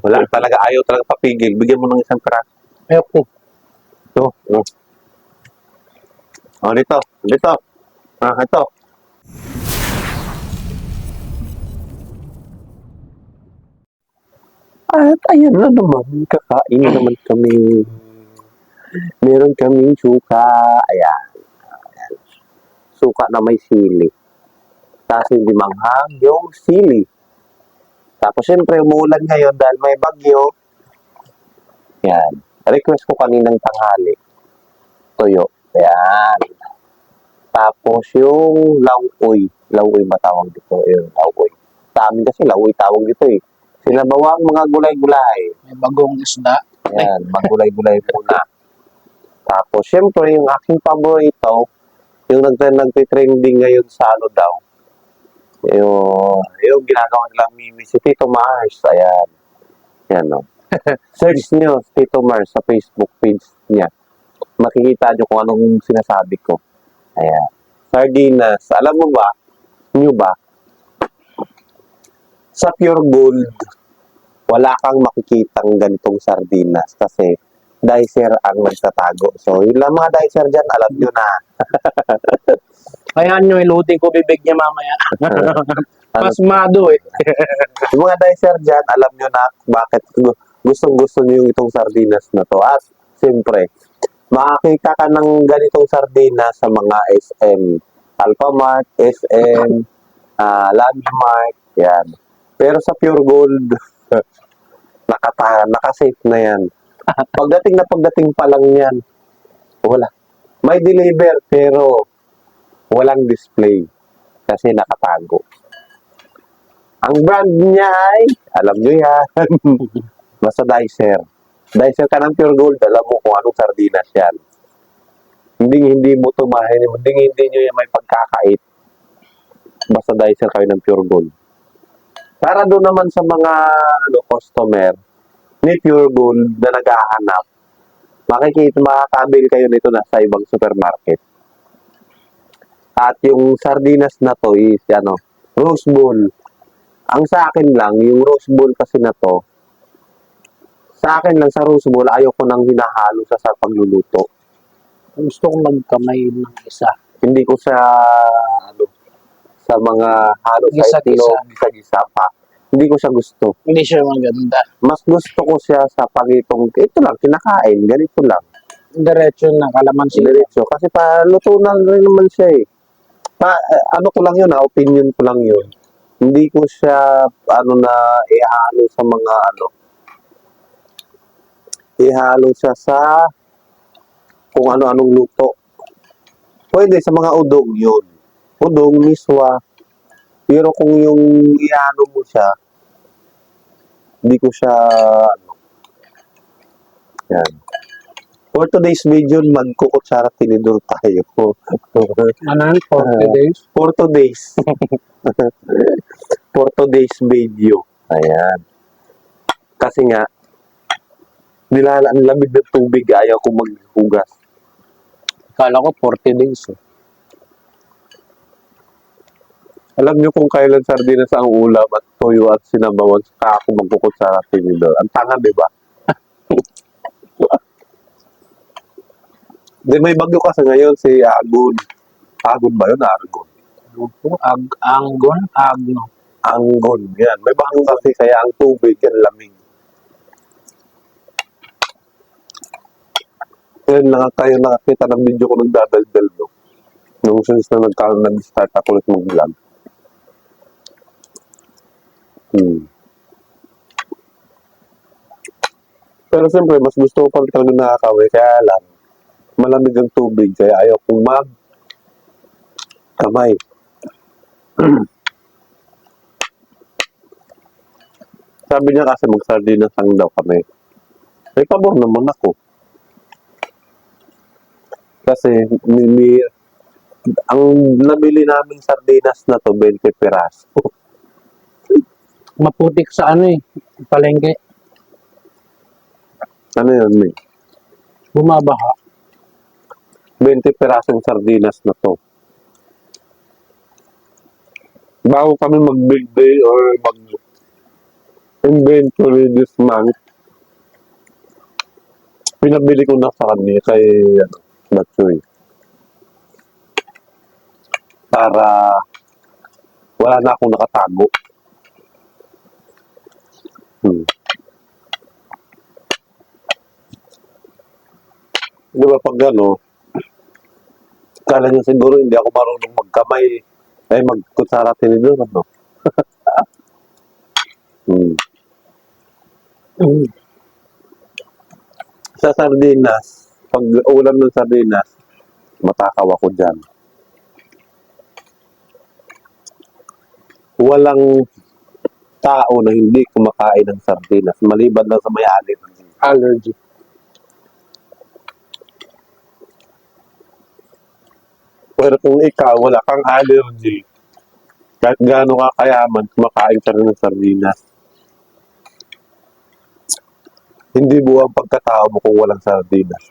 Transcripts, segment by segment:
Wala talaga, ayaw talaga papigil. Bigyan mo ng isang piraso. Ayoko. Ito. Oh. Oh, dito. Dito. Ah, ito. At ayan na naman, kakain na naman kami. Meron kaming suka. Ayan. Suka na may sili. Tapos hindi manghang yung sili. Tapos syempre, umuulan ngayon dahil may bagyo. Yan. Request ko kaninang tanghali. Tuyo. Yan. Tapos yung lauoy. Lauoy ba tawag dito? Yung lauoy. Sa amin kasi lauoy tawag dito eh. Sinabawang mga gulay-gulay. May bagong isda. Yan. Magulay-gulay muna. Tapos syempre, yung aking paborito, yung nagtitrending ngayon sa ano daw, yung ginagawa nilang mimi si Tito Mars. Ayan. Yan o. Search nyo Tito Mars sa Facebook page niya. Makikita nyo kung anong sinasabi ko. Ayan. Sardinas. Alam mo ba? Nyo ba? Sa Pure Gold, wala kang makikitang ganitong sardinas kasi dicer ang nagtatago. So, yung lang mga dicer dyan, alam nyo na. Kaya nyo, ilutin ko bibig niya mamaya. Ano? Pasmado eh. Yung mga dicer dyan, alam nyo na bakit gustong-gusto nyo yung itong sardinas na to. At, siyempre, makakita ka ng ganitong sardinas sa mga SM. Alphamart, SM, Landmark, yan. Pero sa Pure Gold, nakasafe na yan. Pagdating pa lang yan, wala. May deliver, pero walang display. Kasi nakatago. Ang brand niya ay, alam nyo yan, basta dicer. Dicer ka ng Pure Gold, alam mo kung anong sardinas yan. Hindi mo ito hindi nyo yan may pagkakait. Basta dicer kayo ng Pure Gold. Para doon naman sa mga customer ni Pure Gold na naghahanap, makakabil kayo nito na sa ibang supermarket. At yung sardinas na to is, rose bowl. Ang sa akin lang, yung rose bowl kasi na to, sa akin lang sa rose bowl, ayaw ko nang hinahalo sa pagluluto. Gusto kong magkamay ng isa. Hindi ko sa, sa mga halo sa itlog, gisa-gisa pa. Hindi ko siya gusto. Hindi siya maganda. Mas gusto ko siya sa pagitong, ito lang, kinakain, ganito lang. Diretso na, kalamansi. Diretso. Kasi luto na rin naman siya eh. Ano ko lang yun, opinion ko lang yun. Hindi ko siya, ihalo sa mga, ihalo siya sa kung ano-anong luto. Pwede sa mga udong yun. Udong, miswa. Pero kung yung ihalo mo siya, hindi ko siya, yan. For today's video, magkukutsara tinidor tayo. Ano? 40 days? For today's. For today's video. Ayan. Kasi nga, ang lamig ng tubig, ayaw ko maghugas. Kala ko 40 days. Alam niyo kung kailan sardinas ang ulam at toyo at sinabawan, saka ako magkukutsara tinidor. Ang tanga, di ba? Di may bagyo kasi ngayon si Agun. Agun ba yun? Argon. Anggon, Agno. Anggon. Yan. May bagyo kasi kaya ang tubig yan lamig. Yan lang tayo nakakita ng video ko nagdadaldal no. Nung since na nag-start ako ulit mag-vlog. Pero siyempre, mas gusto ko pa talaga nakakawin. Kaya lang, malamig ang tubig. Kaya ayaw kong kamay. Sabi niya kasi mag-sardinas lang daw kami. May pabor naman ako. Kasi, ang nabili naming sardinas na to, 20 piraso. Maputik sa palengke. Ano yun, May? Bumabaha. 20 pirasong sardinas na to. Bago kami mag-big day or inventory this month. Pinabili ko na sa kanya kay Matsuy. Para wala na akong nakatago. Di ba pag kala niyo siguro hindi ako marunong magkamay, ay magkutsara tinidor, ano? Sa sardinas, pag ulam ng sardinas, matakaw ako dyan. Walang tao na hindi kumakain ng sardinas, maliban lang sa may Allergy. Pero kung ikaw, wala kang allergy, kahit gaano ka kayaman, kumakain ka rin ng sardinas. Hindi buwang pagkatao mo kung walang sardinas.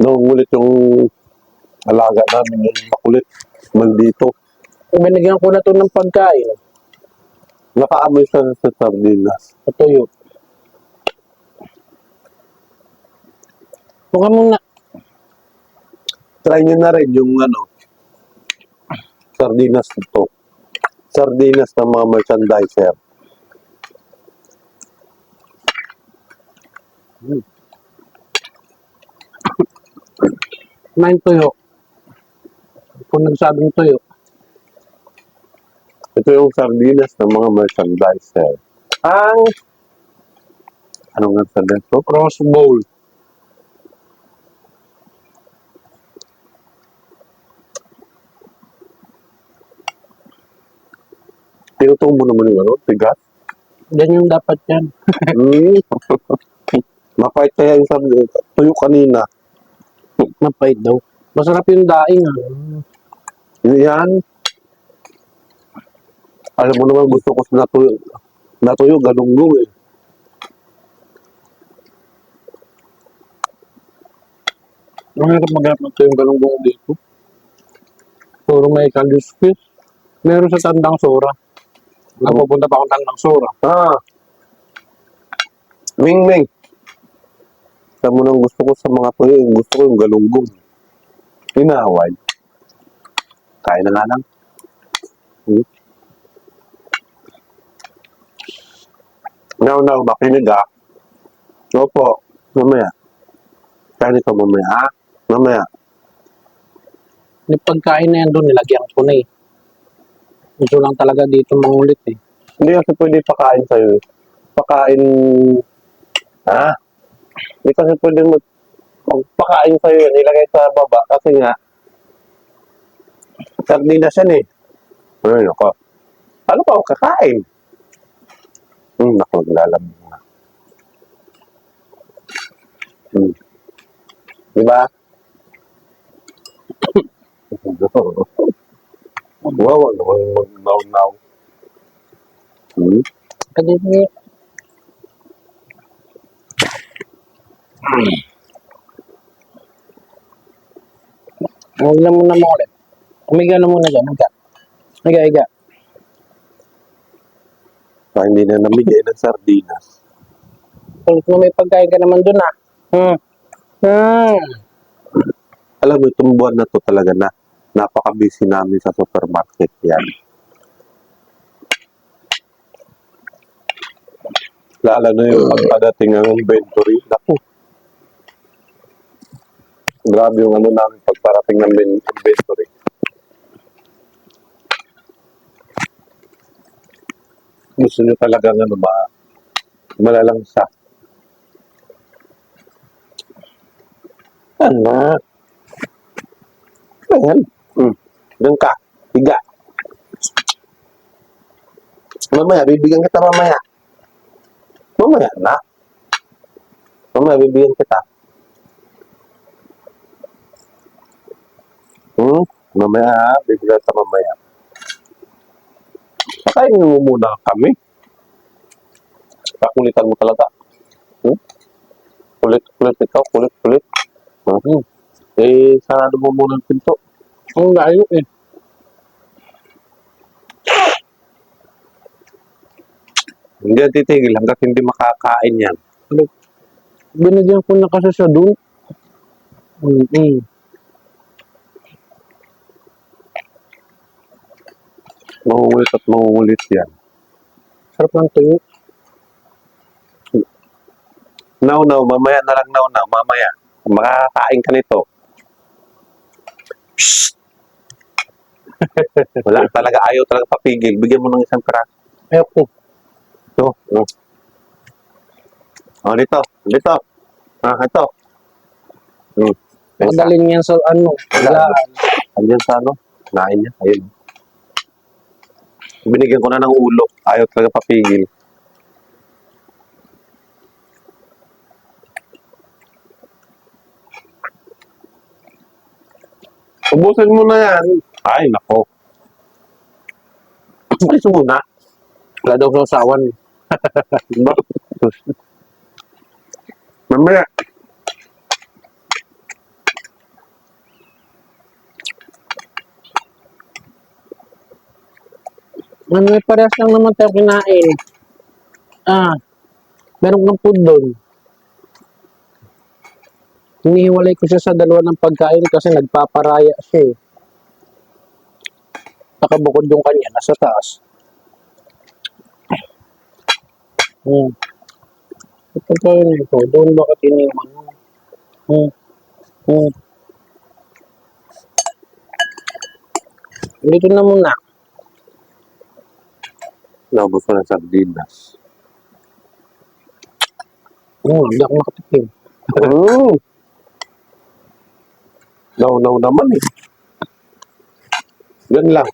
Nangungulit yung alaga namin, yung makulit, maldito. Binigyan ko na to ng pagkain. Nakaamoy siya sa sardinas. Patuyo. Huwag muna. Try nyo na rin yung sardinas ito. Sardinas ng mga merchandiser. Kumain tuyo. Kung nagsabing tuyo. Ito yung sardinas ng mga merchandiser. Anong nga sardinas ito? Cross bowl. Tinutong mo naman yung tigas. Yan yung dapat yan. Mapait kaya yung sardinas. Tuyo kanina. Mapait daw. Masarap yung daing. Yan. Alam mo naman gusto ko sa natuyo, galunggong eh. Mahirap maghanap ng tuyong galunggong dito. Puro may kaluskis. Meron sa Tandang Sora. Napupunta pa akong Tandang Sora. Ming. Alam mo nang gusto ko sa mga tuyo, gusto ko yung galunggong. Inaway. Kain na nga lang. Now, makinig Opo, mamaya. Kain ito mamaya, Mamaya. Yung pagkain na yan doon, nilagyan ko na eh. Gusto lang talaga dito mangulit eh. Hindi kasi pwede pakain sa'yo eh. Pakain, Hindi kasi pwede magpakain sa'yo yan, ilagay sa baba. Kasi nga, sardinas yan eh. Ay, ako. Ano pa ako kakain? Naku, naglalamig na. Diba? Wow, ano ko yung mag-now. Kasi huwag na muna mo ulit. Umiga na muna dyan. Higa. Hindi na namigay ng sardinas. Kung may pagkain ka naman doon Alam mo, itong buwan na to talaga na napaka-busy namin sa supermarket yan. Lalo na yung pagpadating ng inventory. Naku. Grabe yung namin pagparating ng inventory. Gusto nyo talaga malalang siya. Anak. Ayan. Doon ka. Higa. Mamaya, bibigyan kita mamaya. Mamaya na. Mamaya, bibigyan kita. Mamaya, bibigyan kita mamaya. Pakainin mo muna kami. Kakulitan mo talaga. Kulit ikaw, kulit. Sarado mo muna ang pinto. Ang layo eh. Hindi yan titigil hanggat hindi makakain yan. Binigyan ko na kasi siya dun. Maungulit at maungulit yan. Sarap ng tuyo. Now, mamaya na lang now, mamaya. Makakain ka nito. Shhh! Wala talaga, ayaw talaga papigil. Bigyan mo ng isang piraso. Ayoko. Ito. Oh. Oh, dito. Dito. Ah, ito. Hmm. Madalin yan sa ano. Wala. Andiyan sa ano? Nain niya. Ayun. Binigyan ko na ng ulo. Ayaw talaga papigil. Ubusin mo na yan. Ay, nako. Ubusin mo na. Wala daw sa usawan eh. Diba? Mamaya. May parehas lang naman tayo kinain. Meron kang food doon. Hinihiwalay ko siya sa dalawa ng pagkain kasi nagpaparaya siya eh. Nakabukod yung kanya, nasa taas. Ito pa yun ito. Doon bakit iniwan mo? Dito na muna. Naubos ko ng sardinas. Hindi ako makatikim. No naman eh. Yan lang.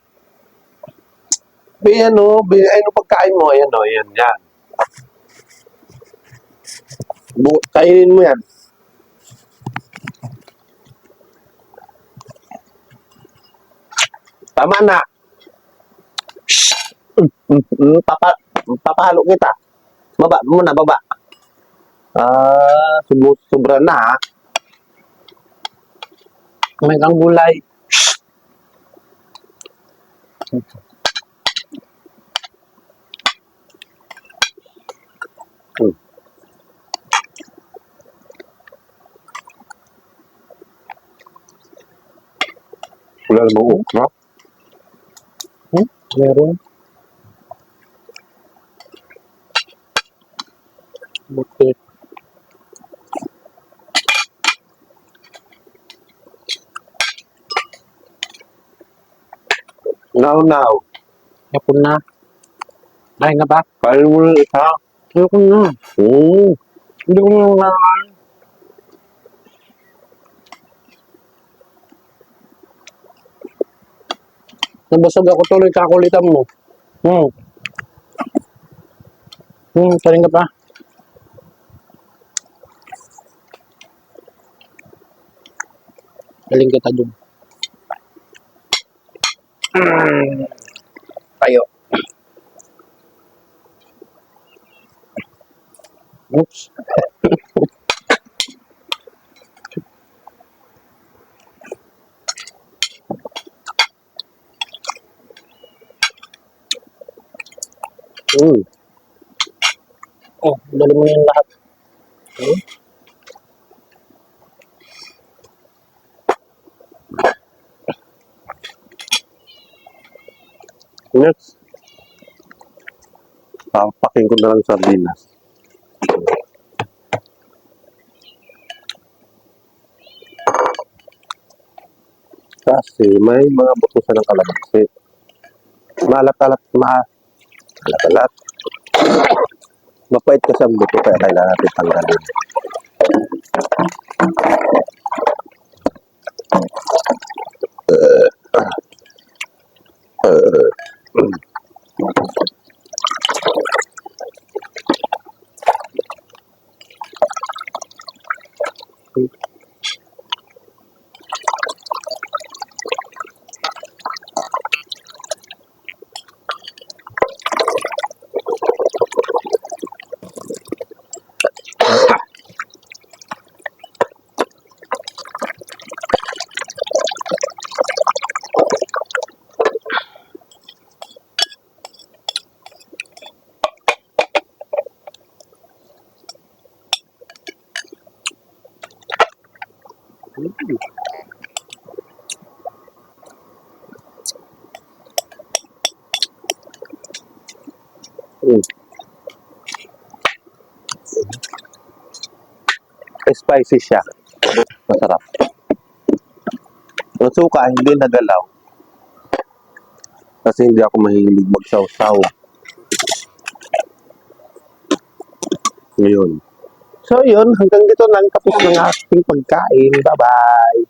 Ano pagkain mo, ayan o, yan. Kainin mo yan. Tama na. Papahalo kita. Baba muna, baba. Sobra na ha. May kang gulay. Wala namang okra. Meron. Okay. Now. Yapon na. Kain na ba? Kain mo ng isa. Ayoko na. Hindi ko na kakain. Nabasag ako tuloy kakulitan mo. Kain ka pa. Galing kita dun. Tayo. Oops. Dali mo na yung lahat. Next. Papakin ko na lang sardinas. Kasi may mga butusan ng kalamansi. Malat-alat. Mapait kasi ang buto kaya kailangan natin tanggalin. Mm. Spicy siya. Masarap. Ang suka, hindi nagalaw. Kasi hindi ako mahilig magsaw-saw. Yun. So yun, hanggang dito lang tapos ng ating pagkain. Bye-bye!